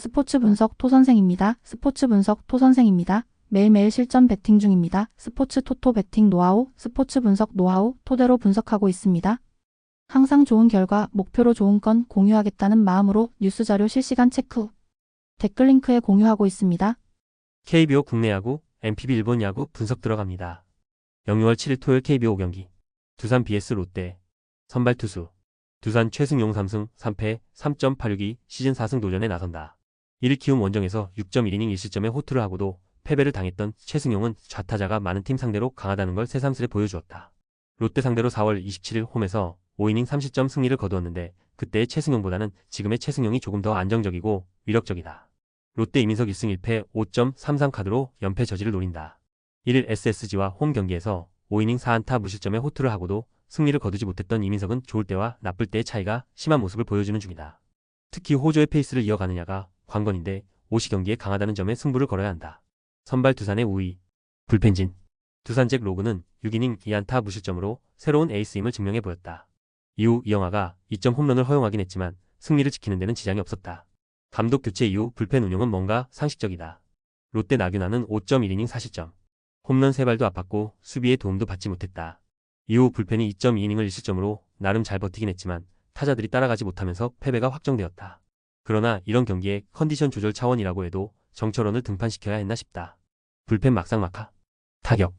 스포츠 분석 토 선생입니다. 스포츠 분석 토 선생입니다. 매일매일 실전 베팅 중입니다. 스포츠 토토 베팅 노하우, 스포츠 분석 노하우 토대로 분석하고 있습니다. 항상 좋은 결과, 목표로 좋은 건 공유하겠다는 마음으로 뉴스 자료 실시간 체크 후 댓글 링크에 공유하고 있습니다. KBO 국내 야구, NPB 일본 야구 분석 들어갑니다. 6월 7일 토요일 KBO 경기. 두산 vs 롯데. 선발 투수. 두산 최승용 3승 3패 3.862 시즌 4승 도전에 나선다. 1일 키움 원정에서 6.1이닝 1실점에 호투를 하고도 패배를 당했던 최승용은 좌타자가 많은 팀 상대로 강하다는 걸 새삼스레 보여주었다. 롯데 상대로 4월 27일 홈에서 5이닝 3실점 승리를 거두었는데 그때의 최승용보다는 지금의 최승용이 조금 더 안정적이고 위력적이다. 롯데 이민석 1승 1패 5.33 카드로 연패 저지를 노린다. 1일 SSG와 홈 경기에서 5이닝 4안타 무실점에 호투를 하고도 승리를 거두지 못했던 이민석은 좋을 때와 나쁠 때의 차이가 심한 모습을 보여주는 중이다. 특히 호조의 페이스를 이어가느냐가 관건인데 오시 경기에 강하다는 점에 승부를 걸어야 한다. 선발 두산의 우위. 불펜진. 두산잭 로그는 6이닝 2안타 무실점으로 새로운 에이스임을 증명해 보였다. 이후 이영하가 2점 홈런을 허용하긴 했지만 승리를 지키는 데는 지장이 없었다. 감독 교체 이후 불펜 운용은 뭔가 상식적이다. 롯데 나균아는 5.1이닝 4실점. 홈런 3발도 아팠고 수비에 도움도 받지 못했다. 이후 불펜이 2.2이닝을 1실점으로 나름 잘 버티긴 했지만 타자들이 따라가지 못하면서 패배가 확정되었다. 그러나 이런 경기에 컨디션 조절 차원이라고 해도 정철원을 등판시켜야 했나 싶다. 불펜 막상막하. 타격.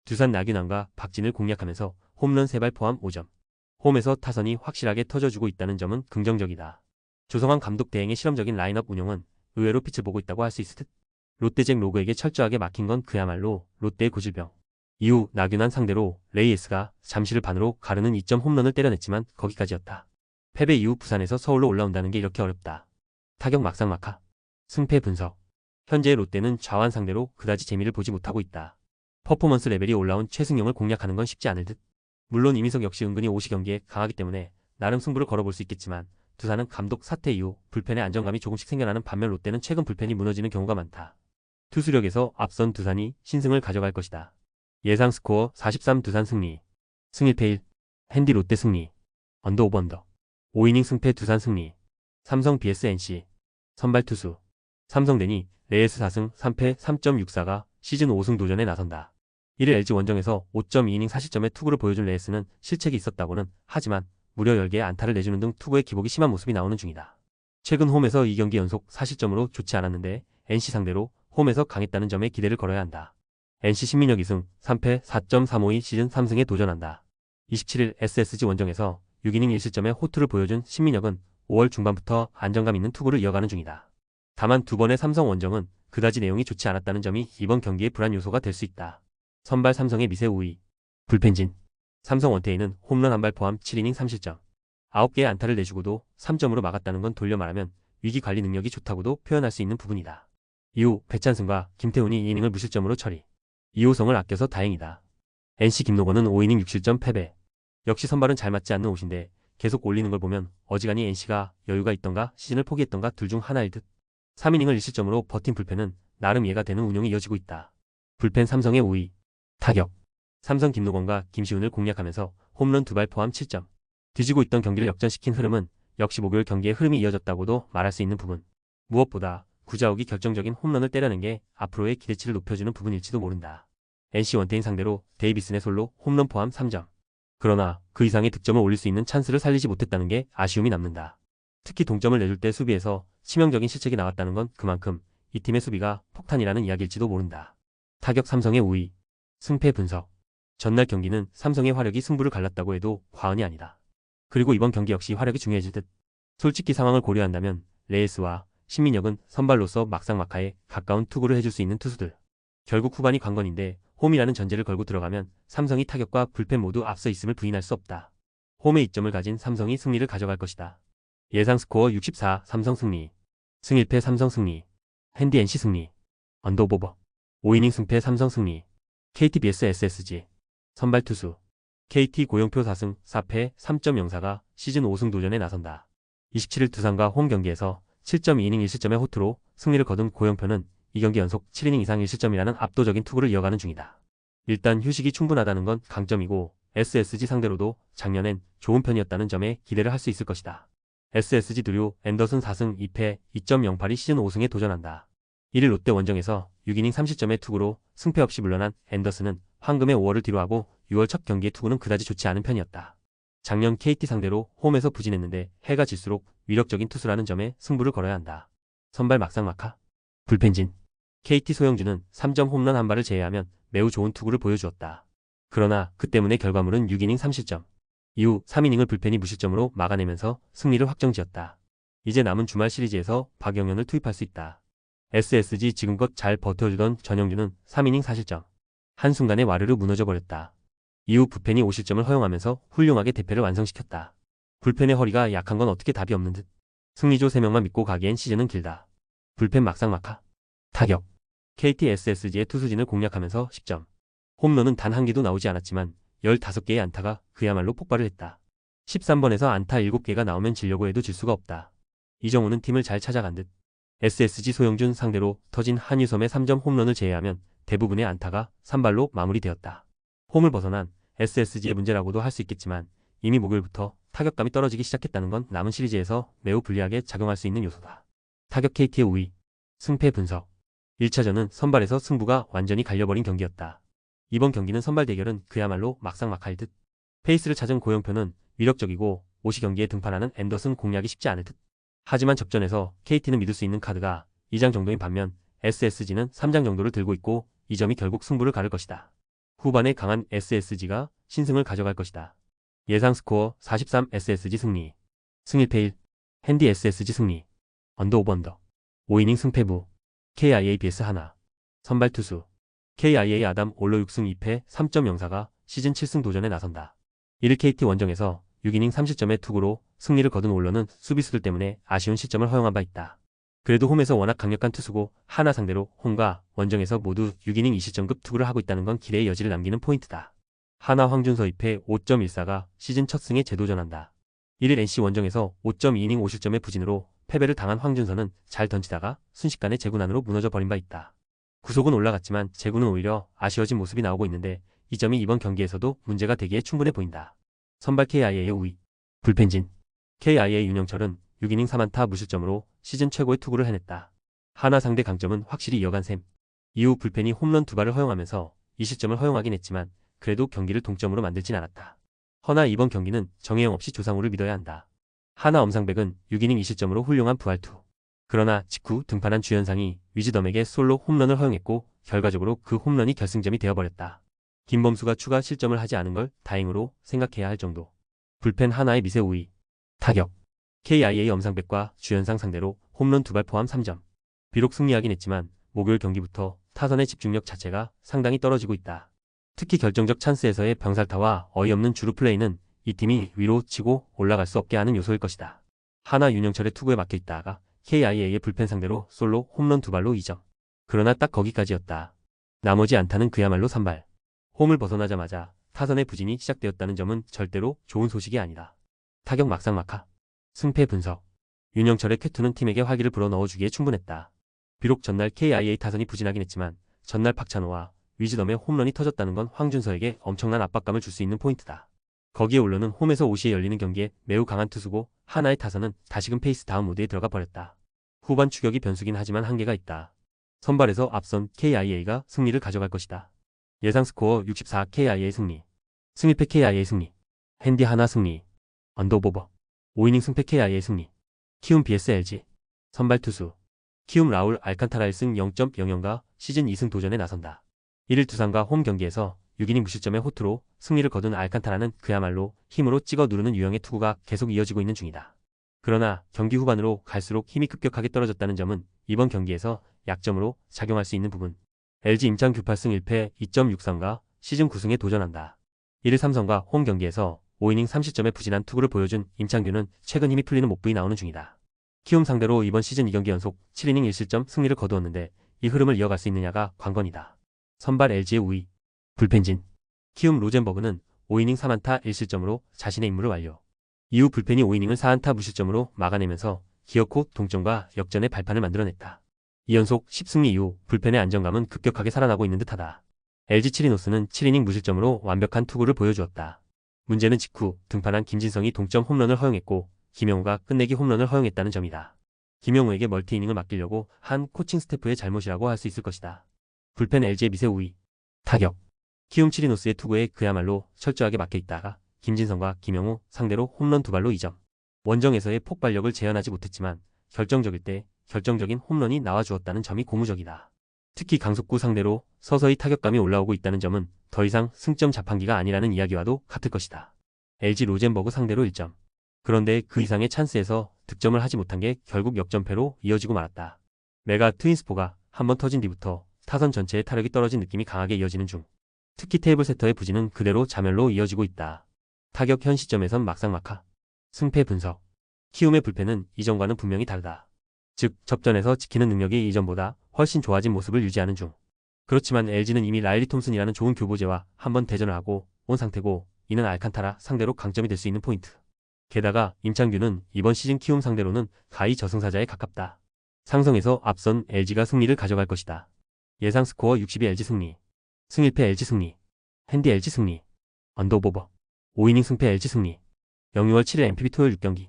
두산 나균안과 박진을 공략하면서 홈런 3발 포함 5점. 홈에서 타선이 확실하게 터져주고 있다는 점은 긍정적이다. 조성환 감독 대행의 실험적인 라인업 운영은 의외로 빛을 보고 있다고 할 수 있을 듯. 롯데잭 로그에게 철저하게 막힌 건 그야말로 롯데의 고질병. 이후 나균안 상대로 레이에스가 잠시를 반으로 가르는 2점 홈런을 때려냈지만 거기까지였다. 패배 이후 부산에서 서울로 올라온다는 게 이렇게 어렵다. 타격 막상막하. 승패 분석. 현재 롯데는 좌완 상대로 그다지 재미를 보지 못하고 있다. 퍼포먼스 레벨이 올라온 최승용을 공략하는 건 쉽지 않을 듯. 물론 이민석 역시 은근히 오시 경기에 강하기 때문에 나름 승부를 걸어볼 수 있겠지만 두산은 감독 사퇴 이후 불펜의 안정감이 조금씩 생겨나는 반면 롯데는 최근 불펜이 무너지는 경우가 많다. 투수력에서 앞선 두산이 신승을 가져갈 것이다. 예상 스코어 43 두산 승리. 승1패 1. 핸디 롯데 승리. 언더 오버 언더. 5이닝 승패 두산 승리. 삼성 vs NC. 선발 투수. 삼성대니 레이에스 4승 3패 3.64가 시즌 5승 도전에 나선다. 1일 LG 원정에서 5.2이닝 4실점의 투구를 보여준 레이에스는 실책이 있었다고는 하지만 무려 10개의 안타를 내주는 등 투구의 기복이 심한 모습이 나오는 중이다. 최근 홈에서 2경기 연속 4실점으로 좋지 않았는데 NC 상대로 홈에서 강했다는 점에 기대를 걸어야 한다. NC 신민혁 2승 3패 4.352 시즌 3승에 도전한다. 27일 SSG 원정에서 6이닝 1실점의 호투를 보여준 신민혁은 5월 중반부터 안정감 있는 투구를 이어가는 중이다. 다만 두 번의 삼성 원정은 그다지 내용이 좋지 않았다는 점이 이번 경기의 불안 요소가 될 수 있다. 선발 삼성의 미세 우위. 불펜진. 삼성 원태인은 홈런 1발 포함 7이닝 3실점. 9개의 안타를 내주고도 3점으로 막았다는 건 돌려 말하면 위기 관리 능력이 좋다고도 표현할 수 있는 부분이다. 이후 배찬승과 김태훈이 2이닝을 무실점으로 처리. 이호성을 아껴서 다행이다. NC 김노건은 5이닝 6실점 패배. 역시 선발은 잘 맞지 않는 옷인데 계속 올리는 걸 보면 어지간히 NC가 여유가 있던가 시즌을 포기했던가 둘 중 하나일 듯. 3이닝을 1실점으로 버틴 불펜은 나름 이해가 되는 운영이 이어지고 있다. 불펜 삼성의 우위. 타격. 삼성 김노건과 김시훈을 공략하면서 홈런 2발 포함 7점. 뒤지고 있던 경기를 역전시킨 흐름은 역시 목요일 경기의 흐름이 이어졌다고도 말할 수 있는 부분. 무엇보다 구자욱이 결정적인 홈런을 때려낸 게 앞으로의 기대치를 높여주는 부분일지도 모른다. NC 원태인 상대로 데이비슨의 솔로 홈런 포함 3점. 그러나 그 이상의 득점을 올릴 수 있는 찬스를 살리지 못했다는 게 아쉬움이 남는다. 특히 동점을 내줄 때 수비에서 치명적인 실책이 나왔다는 건 그만큼 이 팀의 수비가 폭탄이라는 이야기일지도 모른다. 타격 삼성의 우위. 승패 분석. 전날 경기는 삼성의 화력이 승부를 갈랐다고 해도 과언이 아니다. 그리고 이번 경기 역시 화력이 중요해질 듯. 솔직히 상황을 고려한다면 레이스와 신민혁은 선발로서 막상막하에 가까운 투구를 해줄 수 있는 투수들. 결국 후반이 관건인데 홈이라는 전제를 걸고 들어가면 삼성이 타격과 불펜 모두 앞서 있음을 부인할 수 없다. 홈에 이점을 가진 삼성이 승리를 가져갈 것이다. 예상 스코어 64 삼성 승리. 승1패 삼성 승리. 핸디 NC 승리. 언더 오버. 5이닝 승패 삼성 승리. KT vs SSG. 선발 투수. KT 고영표 4승 4패 3.04가 시즌 5승 도전에 나선다. 27일 두산과 홈 경기에서 7.2이닝 1실점의 호투로 승리를 거둔 고영표는 이 경기 연속 7이닝 이상 1실점이라는 압도적인 투구를 이어가는 중이다. 일단 휴식이 충분하다는 건 강점이고 SSG 상대로도 작년엔 좋은 편이었다는 점에 기대를 할 수 있을 것이다. SSG 두류 앤더슨 4승 2패 2.08이 시즌 5승에 도전한다. 1일 롯데 원정에서 6이닝 30점의 투구로 승패 없이 물러난 앤더슨은 황금의 5월을 뒤로하고 6월 첫 경기의 투구는 그다지 좋지 않은 편이었다. 작년 KT 상대로 홈에서 부진했는데 해가 질수록 위력적인 투수라는 점에 승부를 걸어야 한다. 선발 막상막하. 불펜진. KT 소영주는 3점 홈런 한 발을 제외하면 매우 좋은 투구를 보여주었다. 그러나 그 때문에 결과물은 6이닝 3실점. 이후 3이닝을 불펜이 무실점으로 막아내면서 승리를 확정지었다. 이제 남은 주말 시리즈에서 박영현을 투입할 수 있다. SSG 지금껏 잘 버텨주던 전영주는 3이닝 4실점. 한순간에 와르르 무너져버렸다. 이후 부펜이 5실점을 허용하면서 훌륭하게 대패를 완성시켰다. 불펜의 허리가 약한 건 어떻게 답이 없는 듯. 승리조 3명만 믿고 가기엔 시즌은 길다. 불펜 막상막하. 타격. KT SSG의 투수진을 공략하면서 10점. 홈런은 단 한 개도 나오지 않았지만 15개의 안타가 그야말로 폭발을 했다. 13번에서 안타 7개가 나오면 지려고 해도 질 수가 없다. 이정우는 팀을 잘 찾아간 듯. SSG 소영준 상대로 터진 한유섬의 3점 홈런을 제외하면 대부분의 안타가 산발로 마무리되었다. 홈을 벗어난 SSG의 문제라고도 할 수 있겠지만 이미 목요일부터 타격감이 떨어지기 시작했다는 건 남은 시리즈에서 매우 불리하게 작용할 수 있는 요소다. 타격 KT의 우위. 승패 분석. 1차전은 선발에서 승부가 완전히 갈려버린 경기였다. 이번 경기는 선발 대결은 그야말로 막상막하일 듯. 페이스를 찾은 고영표는 위력적이고 오시 경기에 등판하는 앤더슨 공략이 쉽지 않을 듯. 하지만 접전에서 KT는 믿을 수 있는 카드가 2장 정도인 반면 SSG는 3장 정도를 들고 있고 이 점이 결국 승부를 가를 것이다. 후반에 강한 SSG가 신승을 가져갈 것이다. 예상 스코어 43 SSG 승리. 승일패 1. 핸디 SSG 승리. 언더 오버 언더. 5이닝 승패부. KIA vs 하나. 선발 투수. KIA 아담 올로 6승 2패 3.04가 시즌 7승 도전에 나선다. 1일 KT 원정에서 6이닝 3실점의 투구로 승리를 거둔 올로는 수비수들 때문에 아쉬운 실점을 허용한 바 있다. 그래도 홈에서 워낙 강력한 투수고 하나 상대로 홈과 원정에서 모두 6이닝 2실점급 투구를 하고 있다는 건 기대의 여지를 남기는 포인트다. 하나 황준서 2패 5.14가 시즌 첫 승에 재도전한다. 1일 NC 원정에서 5.2이닝 5실점의 부진으로 패배를 당한 황준서는 잘 던지다가 순식간에 제구난으로 무너져 버린 바 있다. 구속은 올라갔지만 제구는 오히려 아쉬워진 모습이 나오고 있는데 이 점이 이번 경기에서도 문제가 되기에 충분해 보인다. 선발 KIA의 우위. 불펜진. KIA 윤영철은 6이닝 3안타 무실점으로 시즌 최고의 투구를 해냈다. 하나 상대 강점은 확실히 이어간 셈. 이후 불펜이 홈런 2발을 허용하면서 2실점을 허용하긴 했지만 그래도 경기를 동점으로 만들진 않았다. 허나 이번 경기는 정혜영 없이 조상우를 믿어야 한다. 하나 엄상백은 6이닝 2실점으로 훌륭한 부활투. 그러나 직후 등판한 주현상이 위즈덤에게 솔로 홈런을 허용했고 결과적으로 그 홈런이 결승점이 되어버렸다. 김범수가 추가 실점을 하지 않은 걸 다행으로 생각해야 할 정도. 불펜 하나의 미세 우위. 타격. KIA 엄상백과 주현상 상대로 홈런 2발 포함 3점. 비록 승리하긴 했지만 목요일 경기부터 타선의 집중력 자체가 상당히 떨어지고 있다. 특히 결정적 찬스에서의 병살타와 어이없는 주루 플레이는 이 팀이 위로 치고 올라갈 수 없게 하는 요소일 것이다. 하나 윤영철의 투구에 막혀있다가 KIA의 불펜 상대로 솔로 홈런 2발로 2점. 그러나 딱 거기까지였다. 나머지 안타는 그야말로 산발. 홈을 벗어나자마자 타선의 부진이 시작되었다는 점은 절대로 좋은 소식이 아니다. 타격 막상막하. 승패 분석. 윤영철의 쾌투는 팀에게 활기를 불어넣어주기에 충분했다. 비록 전날 KIA 타선이 부진하긴 했지만 전날 박찬호와 위즈덤의 홈런이 터졌다는 건 황준서에게 엄청난 압박감을 줄 수 있는 포인트다. 거기에 올로는 홈에서 5시에 열리는 경기에 매우 강한 투수고 하나의 타선은 다시금 페이스 다운 모드에 들어가 버렸다. 후반 추격이 변수긴 하지만 한계가 있다. 선발에서 앞선 KIA가 승리를 가져갈 것이다. 예상 스코어 64 KIA 승리. 승일패 KIA 승리. 핸디 하나 승리. 언더오버. 5이닝 승패 KIA 승리. 키움 vs LG. 선발 투수. 키움 라울 알칸타라 1승 0.00가 시즌 2승 도전에 나선다. 1일 두산과 홈 경기에서 6이닝 무실점의 호투로 승리를 거둔 알칸타라는 그야말로 힘으로 찍어 누르는 유형의 투구가 계속 이어지고 있는 중이다. 그러나 경기 후반으로 갈수록 힘이 급격하게 떨어졌다는 점은 이번 경기에서 약점으로 작용할 수 있는 부분. LG 임창규 8승 1패 2.63가 시즌 9승에 도전한다. 1일 삼성과 홈 경기에서 5이닝 3실점의 부진한 투구를 보여준 임창규는 최근 힘이 풀리는 목부이 나오는 중이다. 키움 상대로 이번 시즌 2경기 연속 7이닝 1실점 승리를 거두었는데 이 흐름을 이어갈 수 있느냐가 관건이다. 선발 LG의 우위. 불펜진. 키움 로젠버그는 5이닝 3안타 1실점으로 자신의 임무를 완료. 이후 불펜이 5이닝을 4안타 무실점으로 막아내면서 기어코 동점과 역전의 발판을 만들어냈다. 2연속 10승리 이후 불펜의 안정감은 급격하게 살아나고 있는 듯하다. LG 치리노스는 7이닝 무실점으로 완벽한 투구를 보여주었다. 문제는 직후 등판한 김진성이 동점 홈런을 허용했고 김영우가 끝내기 홈런을 허용했다는 점이다. 김영우에게 멀티이닝을 맡기려고 한 코칭 스태프의 잘못이라고 할 수 있을 것이다. 불펜 LG의 미세 우위. 타격. 키움 치리노스의 투구에 그야말로 철저하게 막혀 있다가 김진성과 김영우 상대로 홈런 2발로 2점. 원정에서의 폭발력을 재현하지 못했지만 결정적일 때 결정적인 홈런이 나와주었다는 점이 고무적이다. 특히 강속구 상대로 서서히 타격감이 올라오고 있다는 점은 더 이상 승점 자판기가 아니라는 이야기와도 같을 것이다. LG 로젠버그 상대로 1점. 그런데 그 이상의 찬스에서 득점을 하지 못한 게 결국 역전패로 이어지고 말았다. 메가 트윈스포가 한번 터진 뒤부터 타선 전체의 타력이 떨어진 느낌이 강하게 이어지는 중. 특히 테이블 세터의 부진은 그대로 자멸로 이어지고 있다. 타격 현 시점에선 막상막하. 승패 분석. 키움의 불펜은 이전과는 분명히 다르다. 즉 접전에서 지키는 능력이 이전보다 훨씬 좋아진 모습을 유지하는 중. 그렇지만 LG는 이미 라일리 톰슨이라는 좋은 교보제와 한번 대전을 하고 온 상태고 이는 알칸타라 상대로 강점이 될 수 있는 포인트. 게다가 임창규는 이번 시즌 키움 상대로는 가히 저승사자에 가깝다. 상성에서 앞선 LG가 승리를 가져갈 것이다. 예상 스코어 62 LG 승리. 승1패 LG 승리. 핸디 LG 승리. 언더오버. 5이닝 승패 LG 승리. 6월 7일 MPB 토요일 6경기.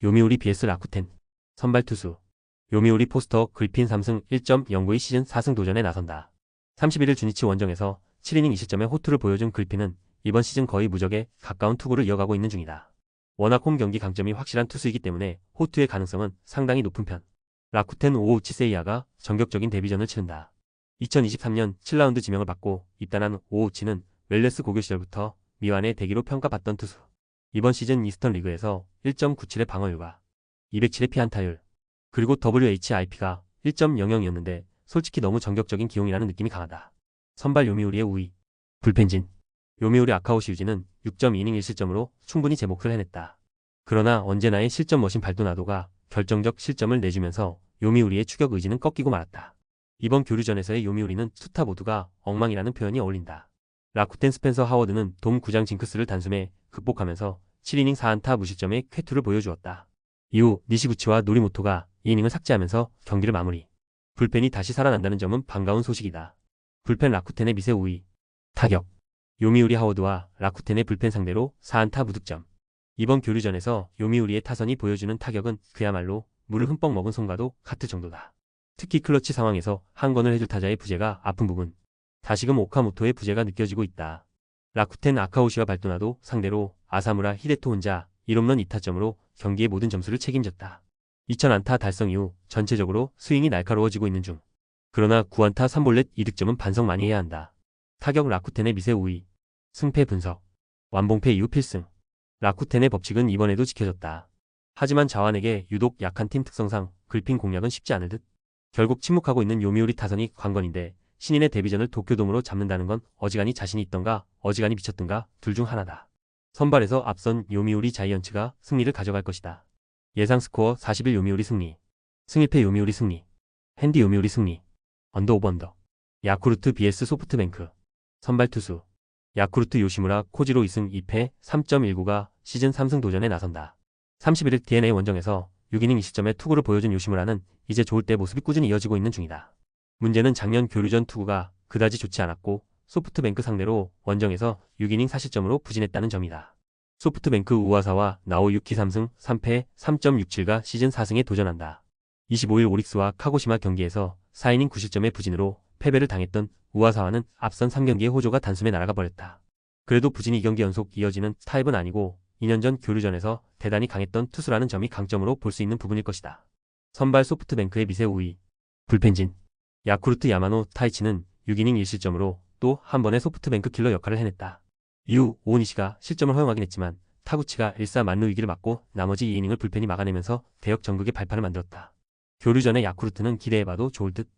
요미우리 vs 라쿠텐. 선발 투수. 요미우리 포스터 그리핀 3승 1.09의 시즌 4승 도전에 나선다. 31일 주니치 원정에서 7이닝 2실점의 호투를 보여준 그리핀은 이번 시즌 거의 무적에 가까운 투구를 이어가고 있는 중이다. 워낙 홈 경기 강점이 확실한 투수이기 때문에 호투의 가능성은 상당히 높은 편. 라쿠텐 오우치 세이야가 전격적인 데뷔전을 치른다. 2023년 7라운드 지명을 받고 입단한 오우치는 웰레스 고교 시절부터 미완의 대기로 평가받던 투수. 이번 시즌 이스턴 리그에서 1.97의 방어율과 207의 피안타율, 그리고 WHIP가 1.00이었는데 솔직히 너무 전격적인 기용이라는 느낌이 강하다. 선발 요미우리의 우위. 불펜진. 요미우리 아카오시 유지는 6.2이닝 1실점으로 충분히 제 몫을 해냈다. 그러나 언제나의 실점 머신 발도나도가 결정적 실점을 내주면서 요미우리의 추격 의지는 꺾이고 말았다. 이번 교류전에서의 요미우리는 투타 모두가 엉망이라는 표현이 어울린다. 라쿠텐 스펜서 하워드는 돔 구장 징크스를 단숨에 극복하면서 7이닝 4안타 무실점의 쾌투를 보여주었다. 이후 니시구치와 노리모토가 2이닝을 삭제하면서 경기를 마무리. 불펜이 다시 살아난다는 점은 반가운 소식이다. 불펜 라쿠텐의 미세 우위. 타격. 요미우리 하워드와 라쿠텐의 불펜 상대로 4안타 무득점. 이번 교류전에서 요미우리의 타선이 보여주는 타격은 그야말로 물을 흠뻑 먹은 손과도 같을 정도다. 특히 클러치 상황에서 한 건을 해줄 타자의 부재가 아픈 부분. 다시금 오카모토의 부재가 느껴지고 있다. 라쿠텐 아카오시와 발도나도 상대로 아사무라 히데토 혼자 1홈런 2타점으로 경기의 모든 점수를 책임졌다. 2000안타 달성 이후 전체적으로 스윙이 날카로워지고 있는 중. 그러나 9안타 3볼넷 2득점은 반성 많이 해야 한다. 타격 라쿠텐의 미세 우위. 승패 분석. 완봉패 이후 필승. 라쿠텐의 법칙은 이번에도 지켜졌다. 하지만 자완에게 유독 약한 팀 특성상 그리핀 공략은 쉽지 않을 듯. 결국 침묵하고 있는 요미우리 타선이 관건인데 신인의 데뷔전을 도쿄돔으로 잡는다는 건 어지간히 자신이 있던가 어지간히 미쳤던가 둘 중 하나다. 선발에서 앞선 요미우리 자이언츠가 승리를 가져갈 것이다. 예상 스코어 41 요미우리 승리. 승1패 요미우리 승리. 핸디 요미우리 승리. 언더 오버 언더. 야쿠르트 vs 소프트뱅크. 선발 투수. 야쿠르트 요시무라 코지로 2승 2패 3.19가 시즌 3승 도전에 나선다. 31일 DNA 원정에서 6이닝 2실점의 투구를 보여준 요시무라는 이제 좋을 때 모습이 꾸준히 이어지고 있는 중이다. 문제는 작년 교류전 투구가 그다지 좋지 않았고 소프트뱅크 상대로 원정에서 6이닝 4실점으로 부진했다는 점이다. 소프트뱅크 우와사와 나오 유키 3승 3패 3.67가 시즌 4승에 도전한다. 25일 오릭스와 카고시마 경기에서 4이닝 9실점의 부진으로 패배를 당했던 우와사와는 앞선 3경기의 호조가 단숨에 날아가 버렸다. 그래도 부진이 2경기 연속 이어지는 타입은 아니고 2년 전 교류전에서 대단히 강했던 투수라는 점이 강점으로 볼 수 있는 부분일 것이다. 선발 소프트뱅크의 미세 우위. 불펜진. 야쿠르트 야마노 타이치는 6이닝 1실점으로 또 한 번의 소프트뱅크 킬러 역할을 해냈다. 이후 오니시가 실점을 허용하긴 했지만 타구치가 1사 만루 위기를 맞고 나머지 2이닝을 불펜이 막아내면서 대역 전극의 발판을 만들었다. 교류전의 야쿠르트는 기대해봐도 좋을 듯.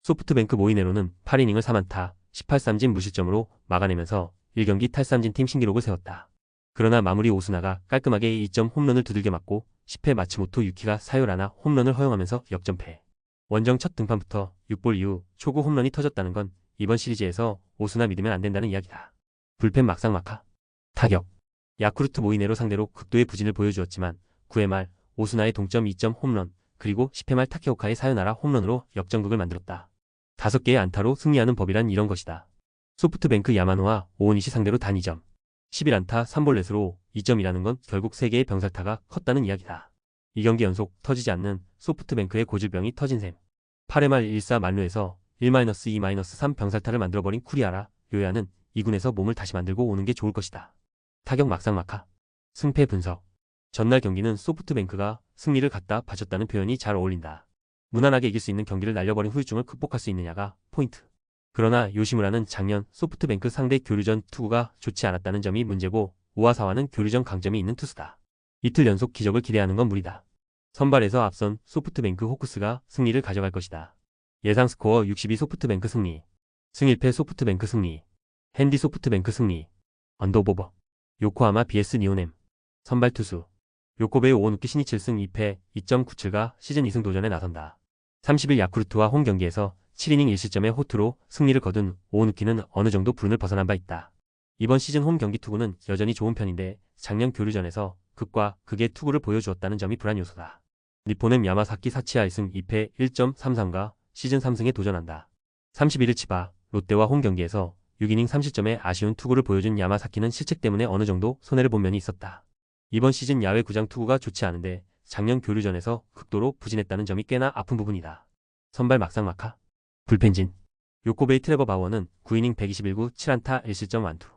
소프트뱅크 모이네로는 8이닝을 3안타 18삼진 무실점으로 막아내면서 1경기 탈삼진 팀 신기록을 세웠다. 그러나 마무리 오스나가 깔끔하게 2점 홈런을 두들겨 맞고 10회 마츠모토 유키가 사열 하나 홈런을 허용하면서 역전패. 원정 첫 등판부터 6볼 이후 초구 홈런이 터졌다는 건 이번 시리즈에서 오스나 믿으면 안 된다는 이야기다. 불펜 막상막하. 타격. 야쿠르트 모이네로 상대로 극도의 부진을 보여주었지만 9회 말 오스나의 동점 2점 홈런 그리고 10회 말 타케오카의 사요나라 홈런으로 역전극을 만들었다. 5개의 안타로 승리하는 법이란 이런 것이다. 소프트뱅크 야마노와 오오니시 상대로 단 2점. 11안타 3볼넷으로 2점이라는 건 결국 3개의 병살타가 컸다는 이야기다. 이 경기 연속 터지지 않는 소프트뱅크의 고질병이 터진 셈. 8회 말 1사 만루에서 1-2-3 병살타를 만들어버린 쿠리아라 요야는 2군에서 몸을 다시 만들고 오는 게 좋을 것이다. 타격 막상막하. 승패 분석. 전날 경기는 소프트뱅크가 승리를 갖다 바쳤다는 표현이 잘 어울린다. 무난하게 이길 수 있는 경기를 날려버린 후유증을 극복할 수 있느냐가 포인트. 그러나 요시무라는 작년 소프트뱅크 상대 교류전 투구가 좋지 않았다는 점이 문제고 우와사와는 교류전 강점이 있는 투수다. 이틀 연속 기적을 기대하는 건 무리다. 선발에서 앞선 소프트뱅크 호크스가 승리를 가져갈 것이다. 예상 스코어 62 소프트뱅크 승리. 승1패 소프트뱅크 승리. 핸디 소프트뱅크 승리. 언더오버. 요코하마 vs 니오넴. 선발 투수. 요코베이 오오누키 신이 7승 2패 2.97가 시즌 2승 도전에 나선다. 30일 야쿠르트와 홈 경기에서 7이닝 1실점의 호투로 승리를 거둔 오오누키는 어느 정도 불운을 벗어난 바 있다. 이번 시즌 홈 경기 투구는 여전히 좋은 편인데 작년 교류전에서 극과 극의 투구를 보여주었다는 점이 불안 요소다. 니포넴 야마사키 사치아 1승 2패 1.33가 시즌 3승에 도전한다. 31일 치바 롯데와 홈 경기에서 6이닝 3실점의 아쉬운 투구를 보여준 야마사키는 실책 때문에 어느 정도 손해를 본 면이 있었다. 이번 시즌 야외 구장 투구가 좋지 않은데 작년 교류전에서 극도로 부진했다는 점이 꽤나 아픈 부분이다. 선발 막상막하. 불펜진. 요코베이 트레버 바워는 9이닝 121구 7안타 1실점 완투.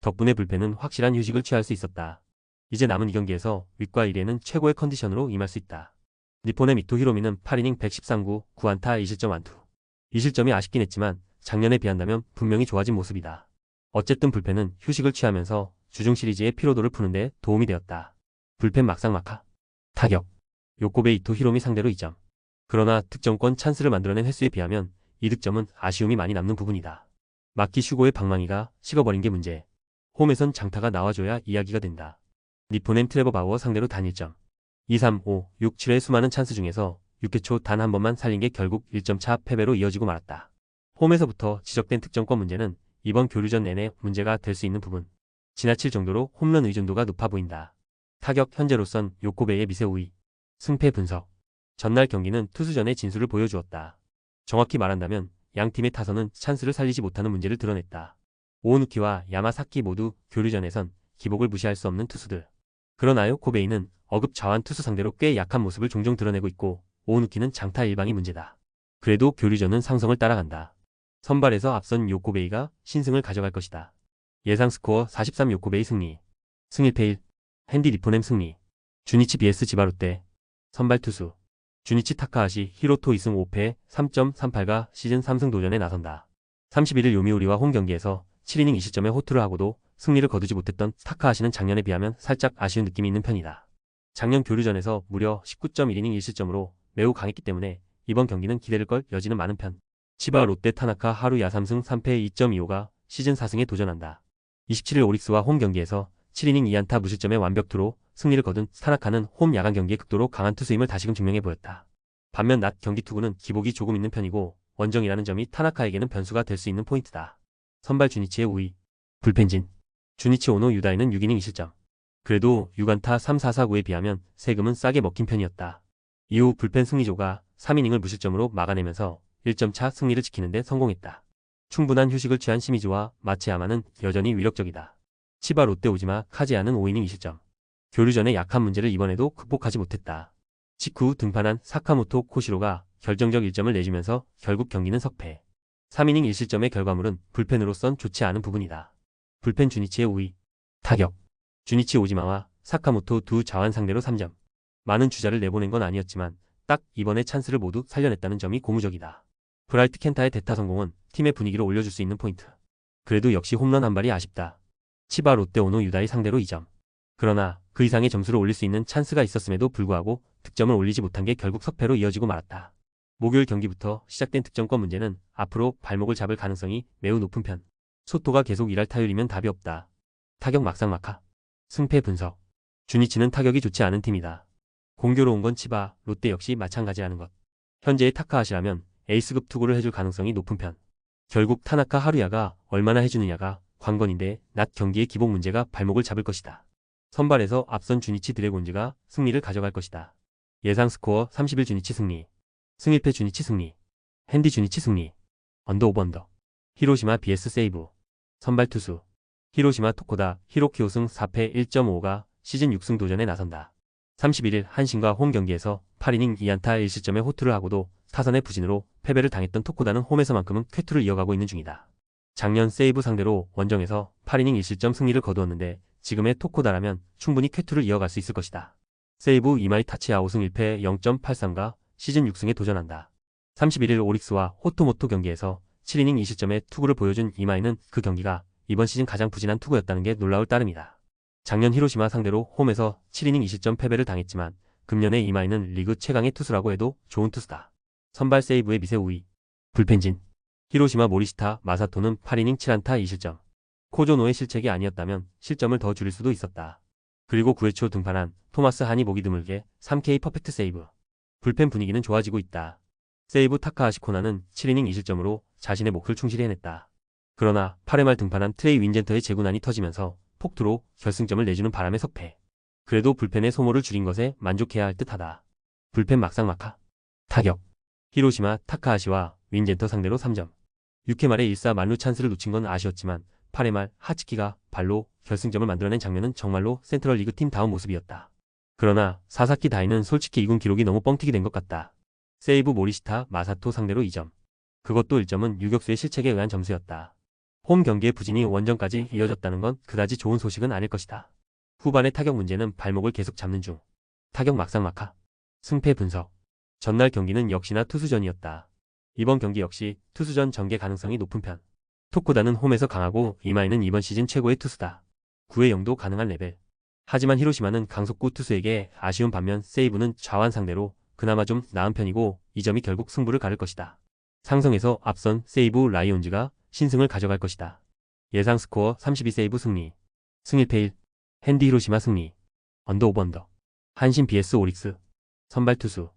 덕분에 불펜은 확실한 휴식을 취할 수 있었다. 이제 남은 이 경기에서 윗과 1회는 최고의 컨디션으로 임할 수 있다. 니폰의 미토 히로미는 8이닝 113구 9안타 2실점 완투. 2실점이 아쉽긴 했지만 작년에 비한다면 분명히 좋아진 모습이다. 어쨌든 불펜은 휴식을 취하면서 주중 시리즈의 피로도를 푸는데 도움이 되었다. 불펜 막상막하. 타격. 요코베 이토 히로미 상대로 2점. 그러나 득점권 찬스를 만들어낸 횟수에 비하면 이 득점은 아쉬움이 많이 남는 부분이다. 마키 슈고의 방망이가 식어버린 게 문제. 홈에선 장타가 나와줘야 이야기가 된다. 니포넴 트레버 바워 상대로 단 1점. 2, 3, 5, 6, 7의 수많은 찬스 중에서 6회 초 단 한 번만 살린 게 결국 1점 차 패배로 이어지고 말았다. 홈에서부터 지적된 득점권 문제는 이번 교류전 내내 문제가 될 수 있는 부분. 지나칠 정도로 홈런 의존도가 높아 보인다. 타격 현재로선 요코베의 미세 우위. 승패 분석. 전날 경기는 투수전의 진수를 보여주었다. 정확히 말한다면 양 팀의 타선은 찬스를 살리지 못하는 문제를 드러냈다. 오오누키와 야마사키 모두 교류전에선 기복을 무시할 수 없는 투수들. 그러나 요코베이는 어급 좌완 투수 상대로 꽤 약한 모습을 종종 드러내고 있고 오오누키는 장타 일방이 문제다. 그래도 교류전은 상성을 따라간다. 선발에서 앞선 요코베이가 신승을 가져갈 것이다. 예상 스코어 43 요코베이 승리. 승1패 1. 핸디 리포넴 승리. 주니치 vs 지바롯데. 선발 투수. 주니치 타카하시 히로토 2승 5패 3.38가 시즌 3승 도전에 나선다. 31일 요미우리와 홈 경기에서 7이닝 2실점의 호투를 하고도 승리를 거두지 못했던 타카하시는 작년에 비하면 살짝 아쉬운 느낌이 있는 편이다. 작년 교류전에서 무려 19.1이닝 1실점으로 매우 강했기 때문에 이번 경기는 기대를 걸 여지는 많은 편. 치바 롯데 타나카 하루야 3승 3패 2.25가 시즌 4승에 도전한다. 27일 오릭스와 홈 경기에서 7이닝 2안타 무실점의 완벽투로 승리를 거둔 타나카는 홈 야간 경기에 극도로 강한 투수임을 다시금 증명해 보였다. 반면 낮 경기 투구는 기복이 조금 있는 편이고 원정이라는 점이 타나카에게는 변수가 될 수 있는 포인트다. 선발 주니치의 우위. 불펜진. 주니치 오노 유다이는 6이닝 2실점. 그래도 6안타 3-4-4-9에 비하면 세금은 싸게 먹힌 편이었다. 이후 불펜 승리조가 3이닝을 무실점으로 막아내면서 1점 차 승리를 지키는 데 성공했다. 충분한 휴식을 취한 시미즈와 마츠야마는 여전히 위력적이다. 치바 롯데 오지마 카즈야는 5이닝 2실점. 교류전의 약한 문제를 이번에도 극복하지 못했다. 직후 등판한 사카모토 코시로가 결정적 1점을 내주면서 결국 경기는 석패. 3이닝 1실점의 결과물은 불펜으로선 좋지 않은 부분이다. 불펜 주니치의 우위. 타격. 주니치 오지마와 사카모토 두 좌완 상대로 3점. 많은 주자를 내보낸 건 아니었지만 딱 이번에 찬스를 모두 살려냈다는 점이 고무적이다. 브라이트 켄타의 대타 성공은 팀의 분위기를 올려줄 수 있는 포인트. 그래도 역시 홈런 한 발이 아쉽다. 치바 롯데 오노 유다이 상대로 2점. 그러나 그 이상의 점수를 올릴 수 있는 찬스가 있었음에도 불구하고 득점을 올리지 못한 게 결국 석패로 이어지고 말았다. 목요일 경기부터 시작된 득점권 문제는 앞으로 발목을 잡을 가능성이 매우 높은 편. 소토가 계속 일할 타율이면 답이 없다. 타격 막상막하. 승패 분석. 주니치는 타격이 좋지 않은 팀이다. 공교로운 건 치바, 롯데 역시 마찬가지라는 것. 현재의 타카하시라면 에이스급 투구를 해줄 가능성이 높은 편. 결국 타나카 하루야가 얼마나 해주느냐가 관건인데 낮 경기의 기복 문제가 발목을 잡을 것이다. 선발에서 앞선 주니치 드래곤즈가 승리를 가져갈 것이다. 예상 스코어 30일 주니치 승리. 승1패 주니치 승리. 핸디 주니치 승리. 언더 오버 언더. 히로시마 vs 세이브. 선발 투수. 히로시마 토코다 히로키 5승 4패 1.5가 시즌 6승 도전에 나선다. 31일 한신과 홈 경기에서 8이닝 2안타 1실점의 호투를 하고도 타선의 부진으로 패배를 당했던 토코다는 홈에서만큼은 쾌투를 이어가고 있는 중이다. 작년 세이브 상대로 원정에서 8이닝 1실점 승리를 거두었는데 지금의 토코다라면 충분히 쾌투를 이어갈 수 있을 것이다. 세이브 이마이 타치야 5승 1패 0.83가 시즌 6승에 도전한다. 31일 오릭스와 호토모토 경기에서 7이닝 2실점의 투구를 보여준 이마이는 그 경기가 이번 시즌 가장 부진한 투구였다는 게 놀라울 따름이다. 작년 히로시마 상대로 홈에서 7이닝 2실점 패배를 당했지만 금년의 이마이는 리그 최강의 투수라고 해도 좋은 투수다. 선발 세이브의 미세 우위. 불펜진. 히로시마 모리시타 마사토는 8이닝 7안타 2실점. 코조노의 실책이 아니었다면 실점을 더 줄일 수도 있었다. 그리고 9회 초 등판한 토마스 한이 보기 드물게 3K 퍼펙트 세이브. 불펜 분위기는 좋아지고 있다. 세이브 타카하시 코나는 7이닝 2실점으로 자신의 몫을 충실히 해냈다. 그러나 8회 말 등판한 트레이 윈젠터의 재구난이 터지면서 폭투로 결승점을 내주는 바람에 석패. 그래도 불펜의 소모를 줄인 것에 만족해야 할 듯하다. 불펜 막상막하. 타격. 히로시마 타카하시와 윈젠터 상대로 3점. 6회 말에 1사 만루 찬스를 놓친 건 아쉬웠지만 8회 말 하츠키가 발로 결승점을 만들어낸 장면은 정말로 센트럴 리그 팀다운 모습이었다. 그러나 사사키 다이는 솔직히 이군 기록이 너무 뻥튀기 된 것 같다. 세이브 모리시타 마사토 상대로 2점. 그것도 1점은 유격수의 실책에 의한 점수였다. 홈 경기의 부진이 원정까지 이어졌다는 건 그다지 좋은 소식은 아닐 것이다. 후반의 타격 문제는 발목을 계속 잡는 중. 타격 막상막하. 승패 분석. 전날 경기는 역시나 투수전이었다. 이번 경기 역시 투수전 전개 가능성이 높은 편. 토코다는 홈에서 강하고 이마이는 이번 시즌 최고의 투수다. 9회 0도 가능한 레벨. 하지만 히로시마는 강속구 투수에게 아쉬운 반면 세이브는 좌완 상대로 그나마 좀 나은 편이고 이 점이 결국 승부를 가를 것이다. 상성에서 앞선 세이브 라이온즈가 신승을 가져갈 것이다. 예상 스코어 32세이브 승리. 승 1패 1. 핸디 히로시마 승리. 언더 오버 언더. 한신 vs 오릭스. 선발 투수.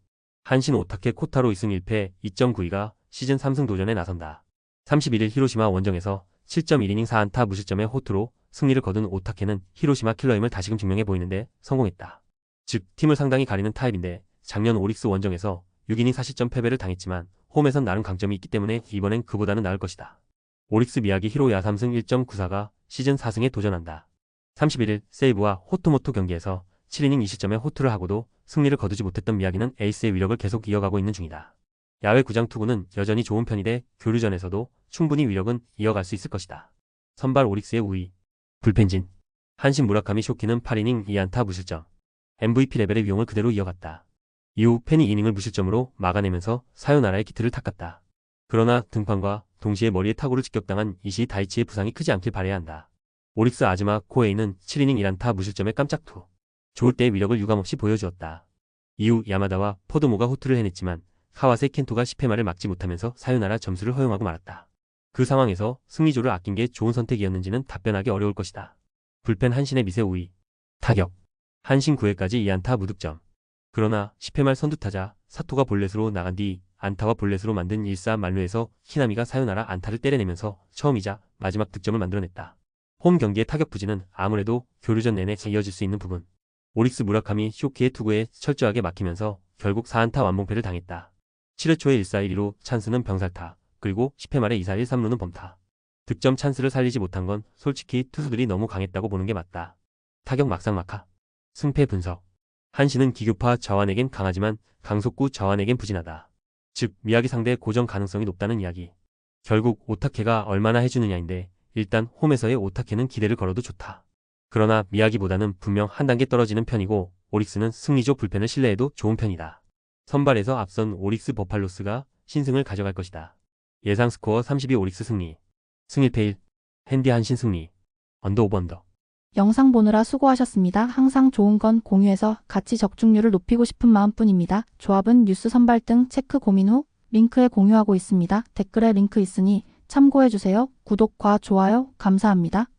한신 오타케 코타로 2승 1패 2.92가 시즌 3승 도전에 나선다. 31일 히로시마 원정에서 7.1이닝 4안타 무실점의 호투로 승리를 거둔 오타케는 히로시마 킬러임을 다시금 증명해 보이는데 성공했다. 즉 팀을 상당히 가리는 타입인데 작년 오릭스 원정에서 6이닝 4실점 패배를 당했지만 홈에선 나름 강점이 있기 때문에 이번엔 그보다는 나을 것이다. 오릭스 미야기 히로야 3승 1.94가 시즌 4승에 도전한다. 31일 세이브와 호토모토 경기에서 7이닝 2실점의 호투를 하고도 승리를 거두지 못했던 미야기는 에이스의 위력을 계속 이어가고 있는 중이다. 야외 구장 투구는 여전히 좋은 편이되 교류전에서도 충분히 위력은 이어갈 수 있을 것이다. 선발 오릭스의 우위. 불펜진. 한신 무라카미 쇼키는 8이닝 2안타 무실점. MVP 레벨의 위용을 그대로 이어갔다. 이후 팬이 이닝을 무실점으로 막아내면서 사요나라의 기틀을 닦았다. 그러나 등판과 동시에 머리에 타구를 직격당한 이시 다이치의 부상이 크지 않길 바라야 한다. 오릭스 아즈마 코에이는 7이닝 1안타 무실점의 깜짝투. 좋을 때의 위력을 유감없이 보여주었다. 이후 야마다와 포도모가 호투를 해냈지만 카와세 켄토가 10회 말을 막지 못하면서 사요나라 점수를 허용하고 말았다. 그 상황에서 승리조를 아낀 게 좋은 선택이었는지는 답변하기 어려울 것이다. 불펜 한신의 미세 우위. 타격. 한신 9회까지 2안타 무득점. 그러나 10회 말 선두타자 사토가 볼넷으로 나간 뒤 안타와 볼넷으로 만든 1사 만루에서 히나미가 사요나라 안타를 때려내면서 처음이자 마지막 득점을 만들어냈다. 홈 경기의 타격 부진은 아무래도 교류전 내내 이어질 수 있는 부분. 오릭스 무라카미 쇼키의 투구에 철저하게 막히면서 결국 4안타 완봉패를 당했다. 7회 초에 1사 1리로 찬스는 병살타, 그리고 10회 말에 2사 1, 3루는 범타. 득점 찬스를 살리지 못한 건 솔직히 투수들이 너무 강했다고 보는 게 맞다. 타격 막상막하. 승패 분석. 한신은 기교파 좌완에겐 강하지만 강속구 좌완에겐 부진하다. 즉 미야기 상대 고정 가능성이 높다는 이야기. 결국 오타케가 얼마나 해주느냐인데 일단 홈에서의 오타케는 기대를 걸어도 좋다. 그러나 미야기보다는 분명 한 단계 떨어지는 편이고 오릭스는 승리조 불펜을 신뢰해도 좋은 편이다. 선발에서 앞선 오릭스 버팔로스가 신승을 가져갈 것이다. 예상 스코어 32 오릭스 승리. 승 1패 1. 핸디 한신 승리. 언더 오버 언더. 영상 보느라 수고하셨습니다. 항상 좋은 건 공유해서 같이 적중률을 높이고 싶은 마음뿐입니다. 조합은 뉴스 선발 등 체크 고민 후 링크에 공유하고 있습니다. 댓글에 링크 있으니 참고해주세요. 구독과 좋아요 감사합니다.